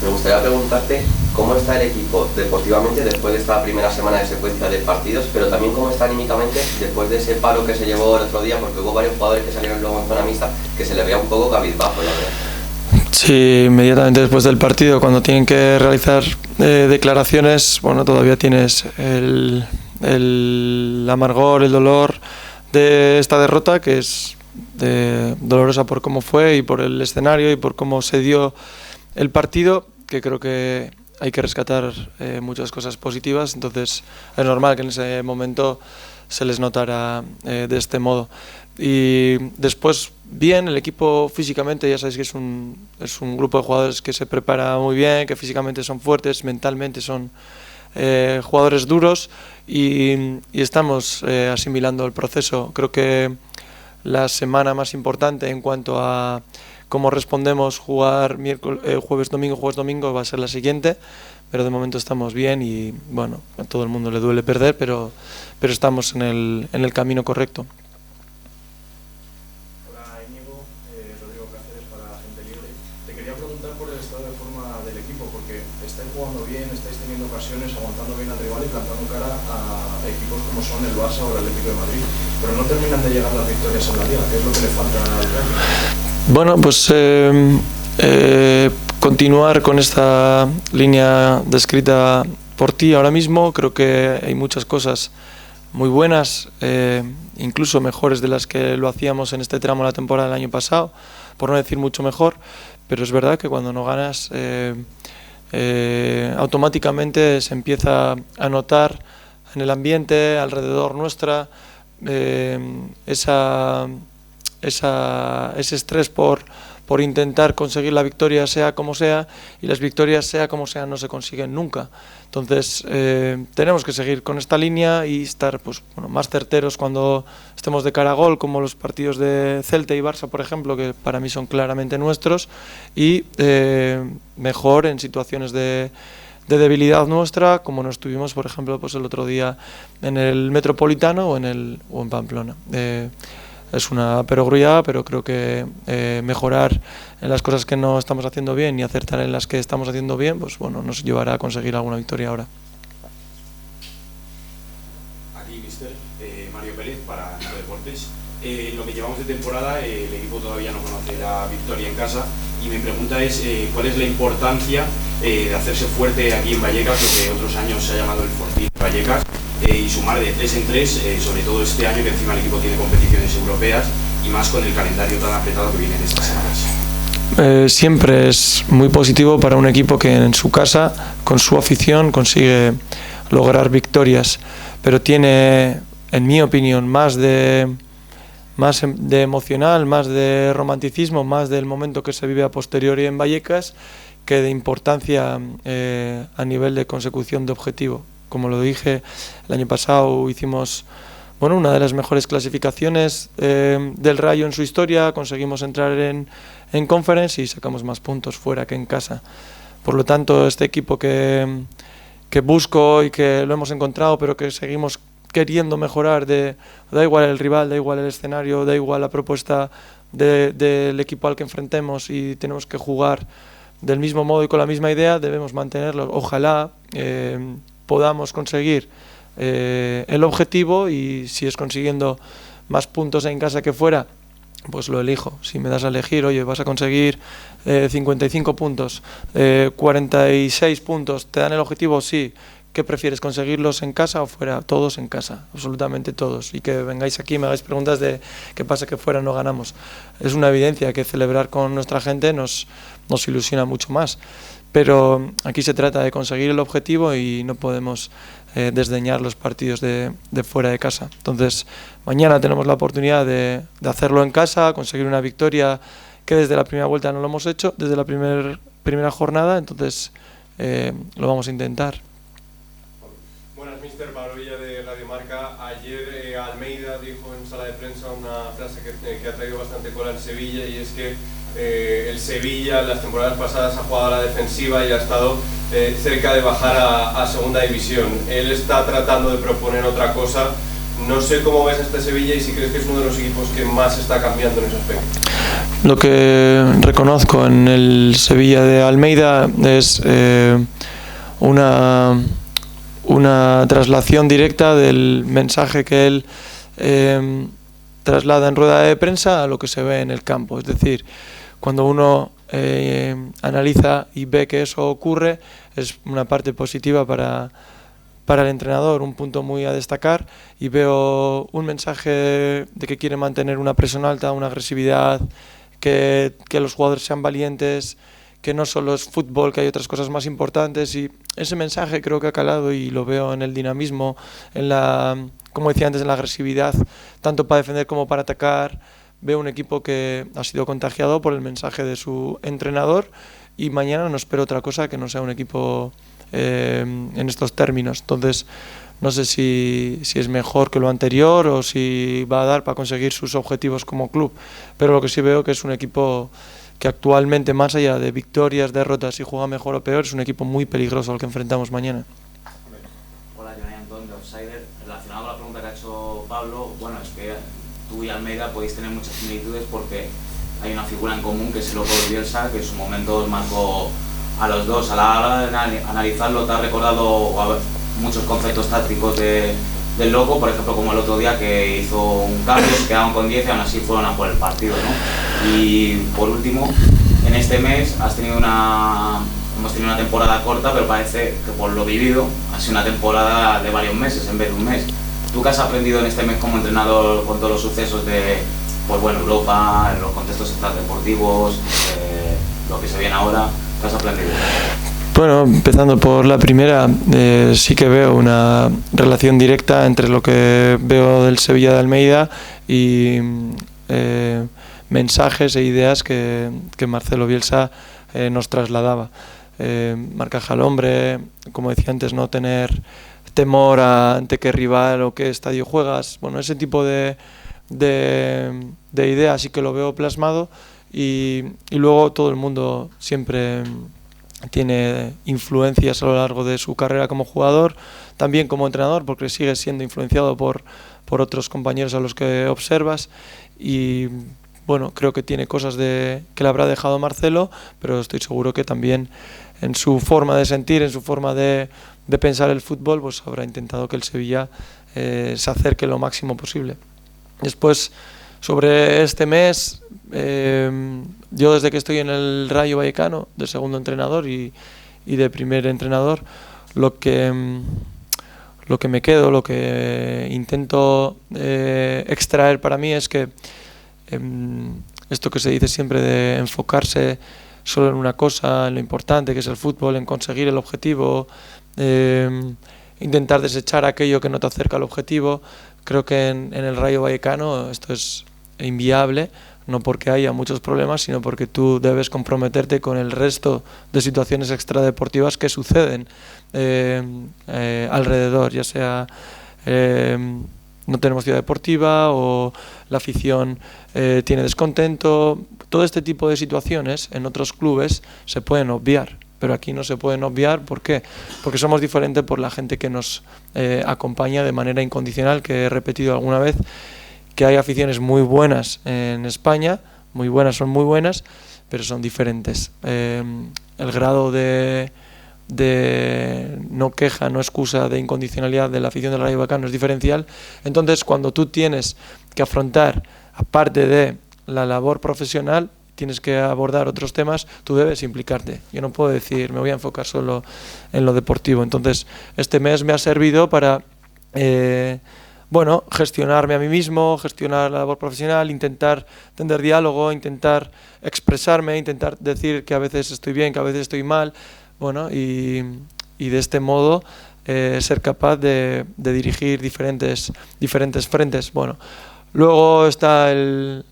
Me gustaría preguntarte cómo está el equipo deportivamente después de esta primera semana de secuencia de partidos, pero también cómo está anímicamente después de ese paro que se llevó el otro día, porque hubo varios jugadores que salieron luego en zona mixta que se les veía un poco cabizbajo, la verdad. Sí, inmediatamente después del partido, cuando tienen que realizar declaraciones, bueno, todavía tienes el amargor, el dolor de esta derrota, que es dolorosa por cómo fue y por el escenario y por cómo se dio el partido, que creo que hay que rescatar muchas cosas positivas. Entonces es normal que en ese momento se les notara de este modo. Y después, bien, el equipo físicamente, ya sabéis que es un grupo de jugadores que se prepara muy bien, que físicamente son fuertes, mentalmente son jugadores duros, y estamos asimilando el proceso. Creo que la semana más importante en cuanto a cómo respondemos jugar jueves domingo va a ser la siguiente, pero de momento estamos bien y bueno, a todo el mundo le duele perder, pero estamos en el camino correcto. Hola Íñigo, Rodrigo Cáceres para Gente Libre. Te quería preguntar por el estado de forma del equipo, porque estáis jugando bien, estáis teniendo ocasiones, aguantando bien al rival y plantando cara a equipos como son el Barça o el Atlético de Madrid, pero no terminan de llegar las victorias en la Liga. ¿Qué es lo que le falta al Real? Bueno, pues continuar con esta línea descrita por ti ahora mismo. Creo que hay muchas cosas muy buenas, incluso mejores de las que lo hacíamos en este tramo de la temporada del año pasado, por no decir mucho mejor, pero es verdad que cuando no ganas automáticamente se empieza a notar en el ambiente alrededor nuestra ese estrés por intentar conseguir la victoria sea como sea, y las victorias sea como sea no se consiguen nunca. Entonces tenemos que seguir con esta línea y estar más certeros cuando estemos de cara a gol, como los partidos de Celta y Barça, por ejemplo, que para mí son claramente nuestros, y mejor en situaciones de debilidad nuestra, como nos tuvimos, por ejemplo, el otro día en el Metropolitano o en Pamplona. Es una perogrullada, pero creo que mejorar en las cosas que no estamos haciendo bien y acertar en las que estamos haciendo bien, pues bueno, nos llevará a conseguir alguna victoria ahora. Aquí, mister, Mario Pérez para Nico Deportes. Lo que llevamos de temporada, el equipo todavía no conoce la victoria en casa, y mi pregunta es ¿cuál es la importancia de hacerse fuerte aquí en Vallecas, lo que otros años se ha llamado el Fortín de Vallecas, y sumar de 3 en 3, sobre todo este año que encima el equipo tiene competiciones europeas y más con el calendario tan apretado que viene en estas semanas? Siempre es muy positivo para un equipo que en su casa, con su afición, consigue lograr victorias, pero tiene, en mi opinión, más de emocional, más de romanticismo, más del momento que se vive a posteriori en Vallecas, que de importancia a nivel de consecución de objetivo. Como lo dije, el año pasado hicimos una de las mejores clasificaciones del Rayo en su historia, conseguimos entrar en Conference y sacamos más puntos fuera que en casa. Por lo tanto, este equipo que busco y que lo hemos encontrado, pero que seguimos queriendo mejorar, da igual el rival, da igual el escenario, da igual la propuesta del equipo al que enfrentemos, y tenemos que jugar del mismo modo y con la misma idea, debemos mantenerlo. Ojalá podamos conseguir el objetivo, y si es consiguiendo más puntos en casa que fuera, pues lo elijo. Si me das a elegir, oye, vas a conseguir 55 puntos, 46 puntos, ¿te dan el objetivo? Sí. ¿Qué prefieres, conseguirlos en casa o fuera? Todos en casa, absolutamente todos. Y que vengáis aquí y me hagáis preguntas de qué pasa que fuera no ganamos. Es una evidencia que celebrar con nuestra gente nos ilusiona mucho más. Pero aquí se trata de conseguir el objetivo y no podemos desdeñar los partidos de fuera de casa. Entonces, mañana tenemos la oportunidad de hacerlo en casa, conseguir una victoria que desde la primera vuelta no lo hemos hecho, desde la primera jornada, entonces lo vamos a intentar. Buenas, mister. Pablo Villa de Radio Marca. Ayer Almeida dijo en sala de prensa una frase que ha traído bastante cola en Sevilla, y es que el Sevilla en las temporadas pasadas ha jugado a la defensiva y ha estado cerca de bajar a segunda división. Él está tratando de proponer otra cosa. No sé cómo ves a este Sevilla y si crees que es uno de los equipos que más está cambiando en ese aspecto. lo que reconozco en el Sevilla de Almeida es una traslación directa del mensaje que él traslada en rueda de prensa a lo que se ve en el campo. Es decir, cuando uno analiza y ve que eso ocurre, es una parte positiva para el entrenador, un punto muy a destacar, y veo un mensaje de que quiere mantener una presión alta, una agresividad, que los jugadores sean valientes, que no solo es fútbol, que hay otras cosas más importantes, y ese mensaje creo que ha calado y lo veo en el dinamismo, en la, como decía antes, en la agresividad, tanto para defender como para atacar. Veo un equipo que ha sido contagiado por el mensaje de su entrenador y mañana no espero otra cosa que no sea un equipo en estos términos. Entonces no sé si es mejor que lo anterior o si va a dar para conseguir sus objetivos como club, pero lo que sí veo que es un equipo que actualmente, más allá de victorias, derrotas, si juega mejor o peor, es un equipo muy peligroso al que enfrentamos mañana. Hola, Jonay Antón de Offsider. Relacionado con la pregunta que ha hecho Pablo, bueno, es que tú y Almeida podéis tener muchas similitudes porque hay una figura en común que es el Loco Bielsa, que en su momento os marcó a los dos. A la hora de analizarlo, te ha recordado muchos conceptos tácticos del Loco, por ejemplo, como el otro día que hizo un cambio, se quedaron con 10 y aún así fueron a por el partido, ¿no? Y por último, en este mes hemos tenido una temporada corta, pero parece que por lo vivido ha sido una temporada de varios meses en vez de un mes. ¿Tú qué has aprendido en este mes como entrenador con todos los sucesos de Europa, en los contextos extradeportivos, lo que se viene ahora? ¿Qué has aprendido? Bueno, empezando por la primera, sí que veo una relación directa entre lo que veo del Sevilla de Almeida y mensajes e ideas que Marcelo Bielsa nos trasladaba. Marcaje al hombre, como decía antes, no tener temor ante qué rival o qué estadio juegas. Bueno, ese tipo de ideas sí que lo veo plasmado y luego todo el mundo siempre tiene influencias a lo largo de su carrera como jugador, también como entrenador, porque sigue siendo influenciado por otros compañeros a los que observas y bueno, creo que tiene cosas que le habrá dejado Marcelo, pero estoy seguro que también en su forma de sentir, en su forma de pensar el fútbol, pues habrá intentado que el Sevilla se acerque lo máximo posible. Después, sobre este mes, yo desde que estoy en el Rayo Vallecano, de segundo entrenador y de primer entrenador, lo que me quedo, lo que intento extraer para mí es que esto que se dice siempre de enfocarse solo en una cosa, en lo importante que es el fútbol, en conseguir el objetivo, intentar desechar aquello que no te acerca al objetivo. Creo que en el Rayo Vallecano esto es inviable, no porque haya muchos problemas, sino porque tú debes comprometerte con el resto de situaciones extradeportivas que suceden alrededor, ya sea no tenemos ciudad deportiva o la afición tiene descontento. Todo este tipo de situaciones en otros clubes se pueden obviar, pero aquí no se pueden obviar. ¿Por qué? Porque somos diferentes por la gente que nos acompaña de manera incondicional, que he repetido alguna vez, que hay aficiones muy buenas en España, son muy buenas, pero son diferentes. El grado de no queja, no excusa, de incondicionalidad de la afición del Rayo Vallecano es diferencial. Entonces, cuando tú tienes que afrontar, aparte de la labor profesional, tienes que abordar otros temas, tú debes implicarte. Yo no puedo decir, me voy a enfocar solo en lo deportivo. Entonces, este mes me ha servido para gestionarme a mí mismo, gestionar la labor profesional, intentar tener diálogo, intentar expresarme, intentar decir que a veces estoy bien, que a veces estoy mal, y de este modo ser capaz de dirigir diferentes frentes. Luego está el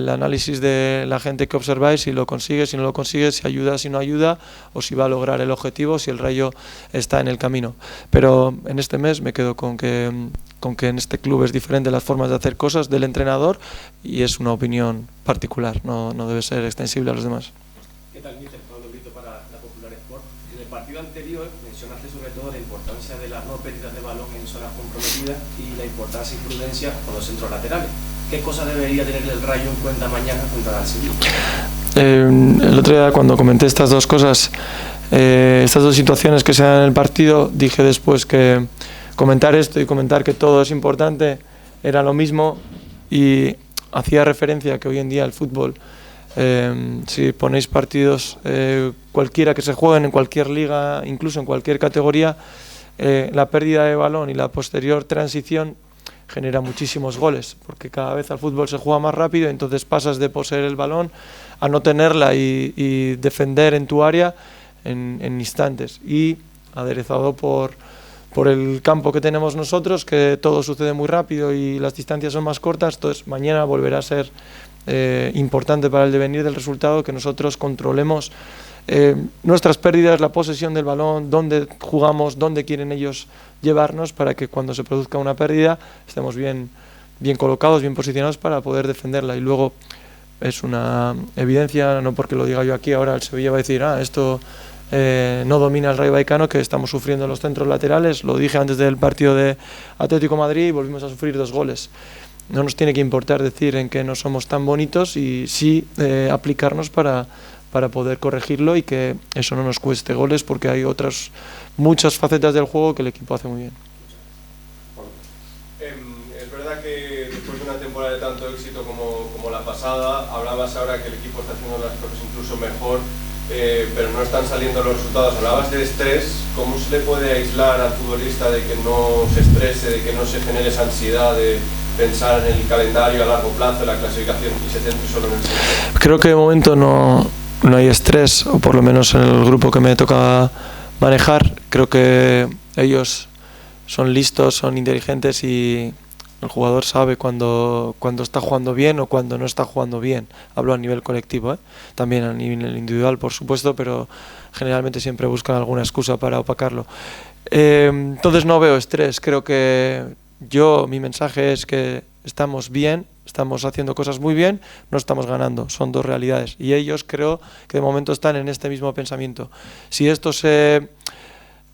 análisis de la gente que observáis, si lo consigue, si no lo consigue, si ayuda, si no ayuda, o si va a lograr el objetivo, si el Rayo está en el camino. Pero en este mes me quedo con que en este club es diferente las formas de hacer cosas del entrenador y es una opinión particular, no debe ser extensible a los demás. ¿Qué tal, míster? Pablo Brito para la Popular Sport. En el partido anterior mencionaste sobre todo la importancia de las no pérdidas de balón en zonas comprometidas y la importancia y prudencia con los centros laterales. ¿qué cosa debería tener el Rayo en cuenta mañana contra el Sevilla? El otro día cuando comenté estas dos cosas, estas dos situaciones que se dan en el partido, dije después que comentar esto y comentar que todo es importante era lo mismo, y hacía referencia a que hoy en día el fútbol, si ponéis partidos cualquiera que se jueguen en cualquier liga, incluso en cualquier categoría, la pérdida de balón y la posterior transición genera muchísimos goles, porque cada vez al fútbol se juega más rápido, entonces pasas de poseer el balón a no tenerla y defender en tu área en instantes, y aderezado por el campo que tenemos nosotros, que todo sucede muy rápido y las distancias son más cortas. Entonces mañana volverá a ser importante para el devenir del resultado que nosotros controlemos nuestras pérdidas, la posesión del balón, dónde jugamos, dónde quieren ellos llevarnos, para que cuando se produzca una pérdida estemos bien colocados, bien posicionados para poder defenderla. Y luego es una evidencia, no porque lo diga yo aquí, ahora el Sevilla va a decir, esto no domina el Rayo Vallecano, que estamos sufriendo los centros laterales. Lo dije antes del partido de Atlético Madrid y volvimos a sufrir 2 goles. No nos tiene que importar decir en que no somos tan bonitos, y sí aplicarnos para poder corregirlo y que eso no nos cueste goles, porque hay otras muchas facetas del juego que el equipo hace muy bien. Es verdad que después de una temporada de tanto éxito como la pasada, hablabas ahora que el equipo está haciendo las cosas incluso mejor, pero no están saliendo los resultados. Hablabas de estrés. ¿Cómo se le puede aislar al futbolista de que no se estrese, de que no se genere esa ansiedad de pensar en el calendario a largo plazo, en la clasificación, y se centre solo en el segundo? Creo que de momento no hay estrés, o por lo menos en el grupo que me toca manejar. Creo que ellos son listos, son inteligentes, y el jugador sabe cuando está jugando bien o cuando no está jugando bien. Hablo a nivel colectivo, también a nivel individual, por supuesto, pero generalmente siempre buscan alguna excusa para opacarlo. Entonces no veo estrés. Creo que mi mensaje es que estamos bien, estamos haciendo cosas muy bien, no estamos ganando. Son dos realidades, y ellos creo que de momento están en este mismo pensamiento. Si esto se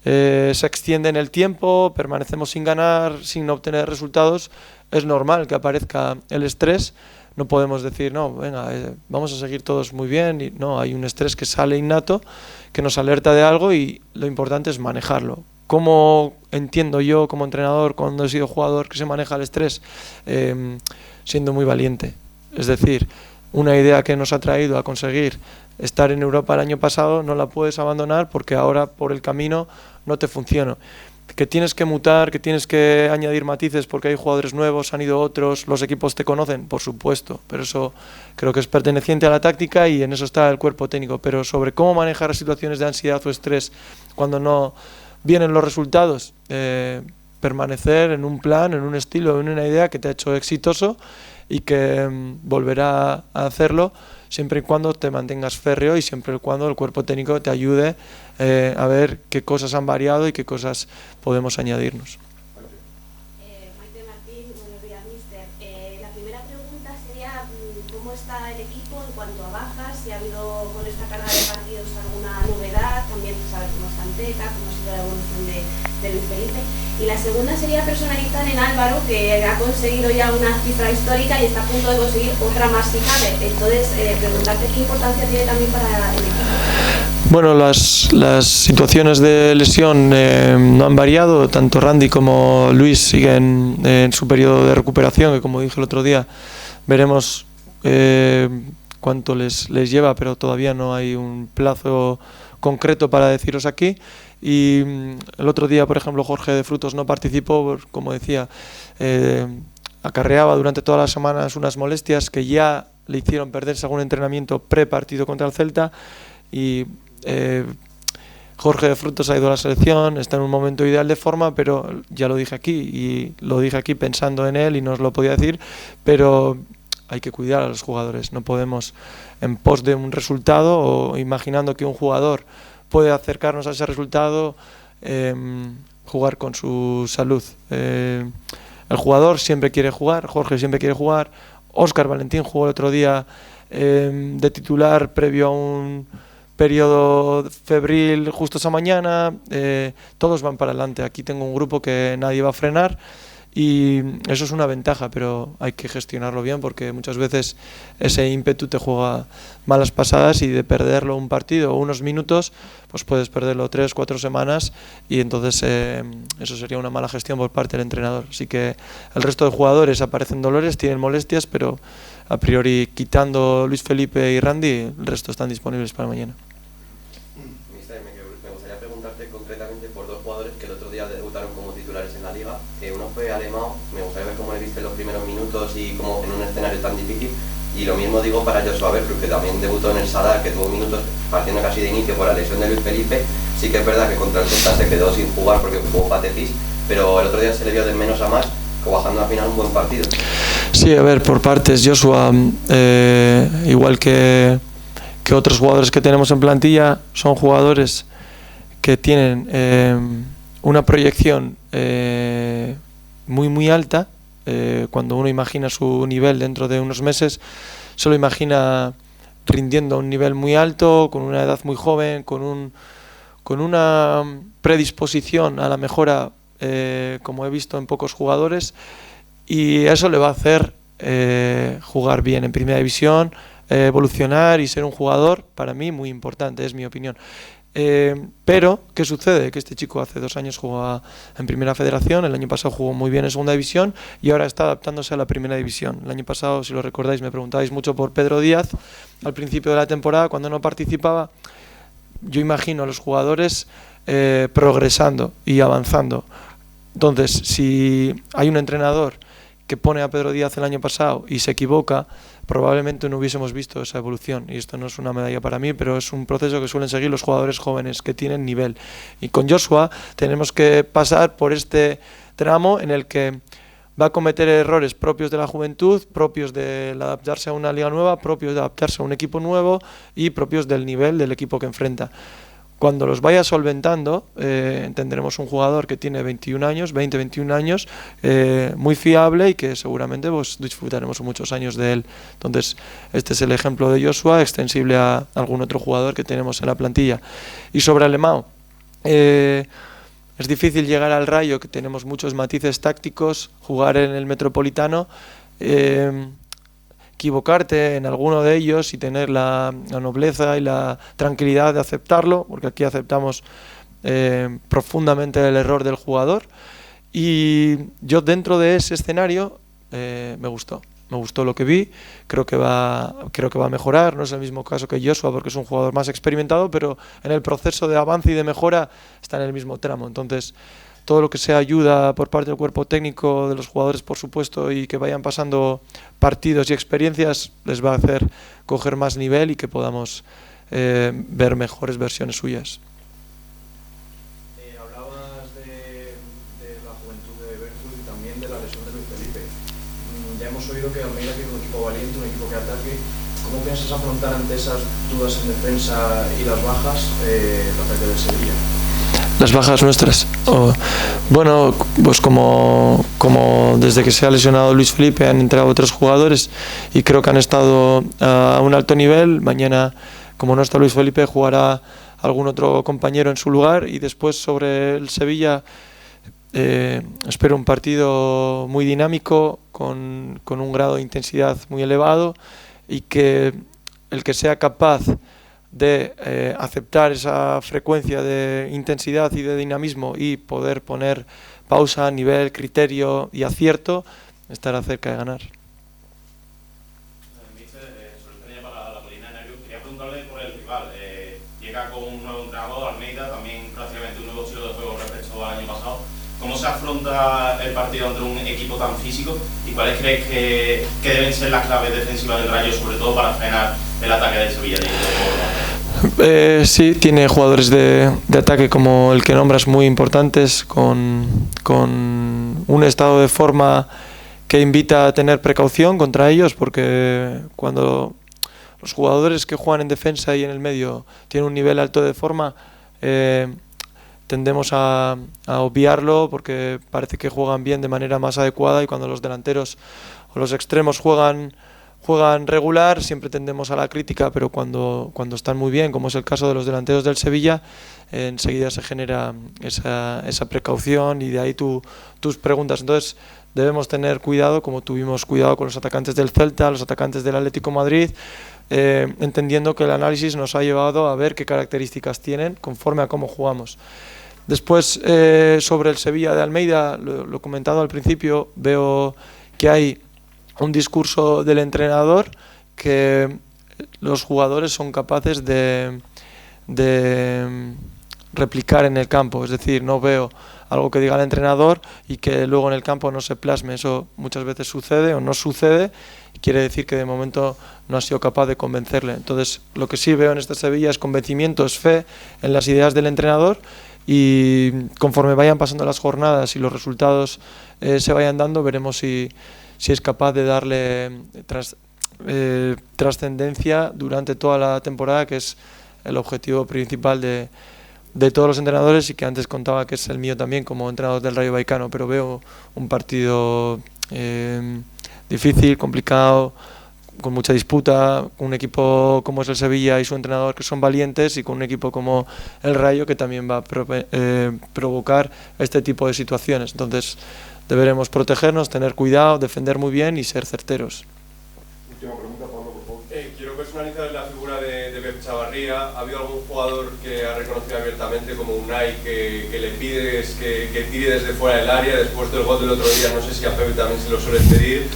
extiende en el tiempo, permanecemos sin ganar, sin obtener resultados, es normal que aparezca el estrés. No podemos decir, no, venga, vamos a seguir todos muy bien. Y no, hay un estrés que sale innato, que nos alerta de algo, y lo importante es manejarlo. ¿Cómo entiendo yo como entrenador, cuando he sido jugador, que se maneja el estrés? Siendo muy valiente. Es decir, una idea que nos ha traído a conseguir estar en Europa el año pasado, no la puedes abandonar porque ahora por el camino no te funciona. Que tienes que mutar, que tienes que añadir matices porque hay jugadores nuevos, han ido otros, los equipos te conocen, por supuesto, pero eso creo que es perteneciente a la táctica y en eso está el cuerpo técnico. Pero sobre cómo manejar situaciones de ansiedad o estrés cuando no vienen los resultados, permanecer en un plan, en un estilo, en una idea que te ha hecho exitoso y que volverá a hacerlo siempre y cuando te mantengas férreo y siempre y cuando el cuerpo técnico te ayude a ver qué cosas han variado y qué cosas podemos añadirnos. Maite Martín, buenos días, míster. La primera pregunta sería ¿cómo está el equipo en cuanto a bajas? Si ha habido con esta carga de partidos alguna novedad, también saber cómo está Anteca, cómo ha sido la evolución de Luis Felipe. Y la segunda sería personalizar en Álvaro, que ha conseguido ya una cifra histórica y está a punto de conseguir otra más si cabe. Entonces, preguntarte qué importancia tiene también para el equipo. Bueno, las situaciones de lesión no han variado. Tanto Randy como Luis siguen en su periodo de recuperación, que como dije el otro día, veremos cuánto les lleva, pero todavía no hay un plazo concreto para deciros aquí. Y el otro día, por ejemplo, Jorge de Frutos no participó, como decía, acarreaba durante todas las semanas unas molestias que ya le hicieron perderse algún entrenamiento pre-partido contra el Celta, y Jorge de Frutos ha ido a la selección, está en un momento ideal de forma, pero ya lo dije aquí, y lo dije aquí pensando en él y no os lo podía decir, pero hay que cuidar a los jugadores. No podemos, en pos de un resultado o imaginando que un jugador puede acercarnos a ese resultado, jugar con su salud. El jugador siempre quiere jugar, Jorge siempre quiere jugar, Óscar Valentín jugó el otro día de titular previo a un periodo febril justo esa mañana. Todos van para adelante. Aquí tengo un grupo que nadie va a frenar y eso es una ventaja, pero hay que gestionarlo bien porque muchas veces ese ímpetu te juega malas pasadas y de perderlo un partido o unos minutos, pues puedes perderlo 3 o 4 semanas y entonces eso sería una mala gestión por parte del entrenador. Así que el resto de jugadores aparecen dolores, tienen molestias, pero a priori quitando Luis Felipe y Randy, el resto están disponibles para mañana. Me gustaría preguntarte concretamente por 2 jugadores que el otro día debutaron como titulares en la Liga. Uno fue Alemão, me gustaría ver cómo le viste los primeros minutos y cómo en un escenario tan difícil. Y lo mismo digo para Joshua Bertrus, que también debutó en el Sadar, que tuvo minutos partiendo casi de inicio por la lesión de Luis Felipe. Sí que es verdad que contra el Celta se quedó sin jugar porque jugó Patetis, pero el otro día se le vio de menos a más, bajando al final un buen partido. Sí, a ver, por partes, Joshua, igual que otros jugadores que tenemos en plantilla, son jugadores que tienen una proyección muy alta. Cuando uno imagina su nivel dentro de unos meses, se lo imagina rindiendo a un nivel muy alto, con una edad muy joven, con una predisposición a la mejora, como he visto en pocos jugadores, y eso le va a hacer jugar bien en primera división, evolucionar y ser un jugador, para mí, muy importante, es mi opinión. Pero, ¿qué sucede? Que este chico hace 2 años jugaba en Primera Federación, el año pasado jugó muy bien en Segunda División y ahora está adaptándose a la Primera División. El año pasado, si lo recordáis, me preguntabais mucho por Pedro Díaz. Al principio de la temporada, cuando no participaba, yo imagino a los jugadores progresando y avanzando. Entonces, si hay un entrenador que pone a Pedro Díaz el año pasado y se equivoca, probablemente no hubiésemos visto esa evolución. Y esto no es una medalla para mí, pero es un proceso que suelen seguir los jugadores jóvenes que tienen nivel. Y con Joshua tenemos que pasar por este tramo en el que va a cometer errores propios de la juventud, propios de adaptarse a una liga nueva, propios de adaptarse a un equipo nuevo y propios del nivel del equipo que enfrenta. Cuando los vaya solventando, tendremos un jugador que tiene 21 años, muy fiable y que seguramente pues, disfrutaremos muchos años de él. Entonces, este es el ejemplo de Joshua, extensible a algún otro jugador que tenemos en la plantilla. Y sobre Alemão, es difícil llegar al Rayo, que tenemos muchos matices tácticos, jugar en el Metropolitano, equivocarte en alguno de ellos y tener la nobleza y la tranquilidad de aceptarlo, porque aquí aceptamos profundamente el error del jugador. Y yo dentro de ese escenario me gustó lo que vi, creo que va a mejorar. No es el mismo caso que Joshua porque es un jugador más experimentado, pero en el proceso de avance y de mejora está en el mismo tramo. Entonces, todo lo que sea ayuda por parte del cuerpo técnico, de los jugadores por supuesto, y que vayan pasando partidos y experiencias, les va a hacer coger más nivel y que podamos ver mejores versiones suyas. Hablabas de la juventud de Bertrus y también de la lesión de Luis Felipe. Ya hemos oído que Almeida tiene un equipo valiente, un equipo que ataque. ¿Cómo piensas afrontar ante esas dudas en defensa y las bajas el ataque del Sevilla? Las bajas nuestras. Bueno, pues como desde que se ha lesionado Luis Felipe han entrado 3 jugadores y creo que han estado a un alto nivel. Mañana, como no está Luis Felipe, jugará algún otro compañero en su lugar. Y después sobre el Sevilla, espero un partido muy dinámico, con un grado de intensidad muy elevado, y que el que sea capaz de aceptar esa frecuencia de intensidad y de dinamismo y poder poner pausa, nivel, criterio y acierto, estará cerca de ganar. Para la Molina de Nervios, quería preguntarle por el rival. Llega con un nuevo entrenador, Almeida, también prácticamente un nuevo estilo de juego respecto al año pasado. ¿Cómo se afronta el partido ante un equipo tan físico y cuáles crees que deben ser las claves defensivas del Rayo, sobre todo para frenar el ataque de Sevilla? Sí, tiene jugadores de ataque como el que nombras muy importantes, con un estado de forma que invita a tener precaución contra ellos, porque cuando los jugadores que juegan en defensa y en el medio tienen un nivel alto de forma, tendemos a obviarlo porque parece que juegan bien de manera más adecuada, y cuando los delanteros o los extremos juegan regular, siempre tendemos a la crítica, pero cuando están muy bien, como es el caso de los delanteros del Sevilla, enseguida se genera esa precaución, y de ahí tus preguntas. Entonces, debemos tener cuidado, como tuvimos cuidado con los atacantes del Celta, los atacantes del Atlético de Madrid, entendiendo que el análisis nos ha llevado a ver qué características tienen conforme a cómo jugamos. Después, sobre el Sevilla de Almeida, lo he comentado al principio, veo que hay un discurso del entrenador que los jugadores son capaces de replicar en el campo, es decir, no veo algo que diga el entrenador y que luego en el campo no se plasme. Eso muchas veces sucede o no sucede, y quiere decir que de momento no ha sido capaz de convencerle. Entonces, lo que sí veo en este Sevilla es convencimiento, es fe en las ideas del entrenador, y conforme vayan pasando las jornadas y los resultados se vayan dando, veremos si es capaz de darle trascendencia durante toda la temporada, que es el objetivo principal de todos los entrenadores, y que antes contaba que es el mío también como entrenador del Rayo Vallecano. Pero veo un partido difícil, complicado, con mucha disputa, con un equipo como es el Sevilla y su entrenador que son valientes, y con un equipo como el Rayo que también va a provocar este tipo de situaciones. Entonces deberemos protegernos, tener cuidado, defender muy bien y ser certeros. Última pregunta, Pablo, por favor. Quiero personalizar la figura de Pep Chavarría. ¿Ha habido algún jugador que ha reconocido abiertamente, como Unai, que le pides que tire desde fuera del área después del gol del otro día? No sé si a Pep también se lo suele pedir.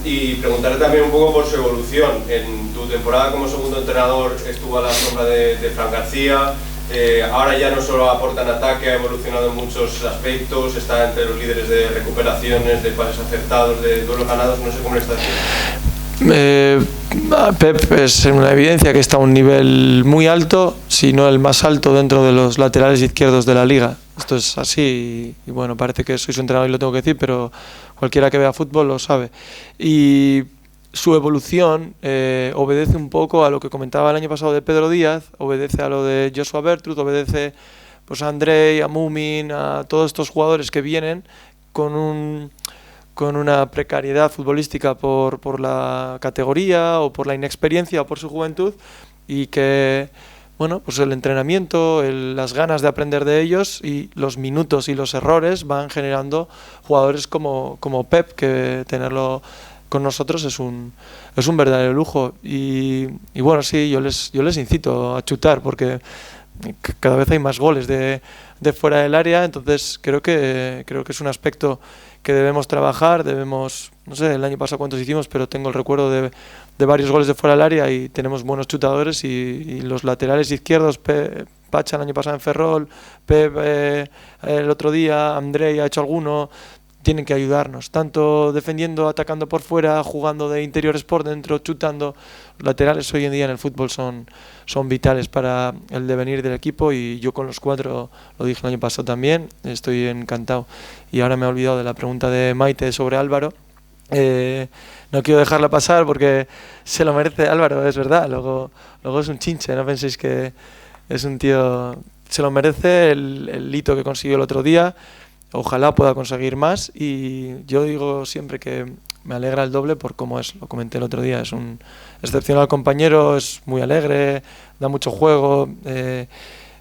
Y preguntarle también un poco por su evolución. En tu temporada como segundo entrenador estuvo a la sombra de Fran García. Ahora ya no solo aporta en ataque, ha evolucionado en muchos aspectos, está entre los líderes de recuperaciones, de pases acertados, de duelos ganados. No sé cómo le está haciendo. Pep es una evidencia que está a un nivel muy alto, si no el más alto dentro de los laterales izquierdos de la liga. Esto es así, y bueno, parece que soy su entrenador y lo tengo que decir, pero cualquiera que vea fútbol lo sabe. Y su evolución obedece un poco a lo que comentaba el año pasado de Pedro Díaz, obedece a lo de Joshua Bertrud, obedece pues a Andrei, a Mumin, a todos estos jugadores que vienen con una precariedad futbolística por la categoría o por la inexperiencia o por su juventud, y que bueno, pues el entrenamiento, las ganas de aprender de ellos y los minutos y los errores van generando jugadores como Pep, que tenerlo con nosotros es un verdadero lujo. Y bueno, sí, yo les incito a chutar, porque cada vez hay más goles de fuera del área. Entonces creo que es un aspecto que debemos trabajar. Debemos, no sé el año pasado cuántos hicimos, pero tengo el recuerdo de varios goles de fuera del área, y tenemos buenos chutadores, y los laterales izquierdos, Pacha el año pasado en Ferrol, Pep el otro día, Andrei ha hecho alguno, tienen que ayudarnos, tanto defendiendo, atacando por fuera, jugando de interiores por dentro, chutando. Los laterales hoy en día en el fútbol son vitales para el devenir del equipo, y yo con los 4, lo dije el año pasado también, estoy encantado. Y ahora me he olvidado de la pregunta de Maite sobre Álvaro. No quiero dejarla pasar porque se lo merece Álvaro, es verdad. Luego es un chinche, no penséis que es un tío. Se lo merece el hito que consiguió el otro día. Ojalá pueda conseguir más, y yo digo siempre que me alegra el doble por cómo es. Lo comenté el otro día, es un excepcional compañero, es muy alegre, da mucho juego.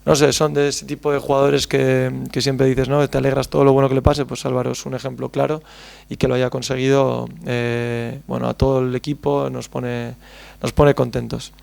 No sé, son de ese tipo de jugadores que siempre dices, ¿no? Te alegras todo lo bueno que le pase. Pues Álvaro es un ejemplo claro, y que lo haya conseguido, bueno, a todo el equipo nos pone contentos.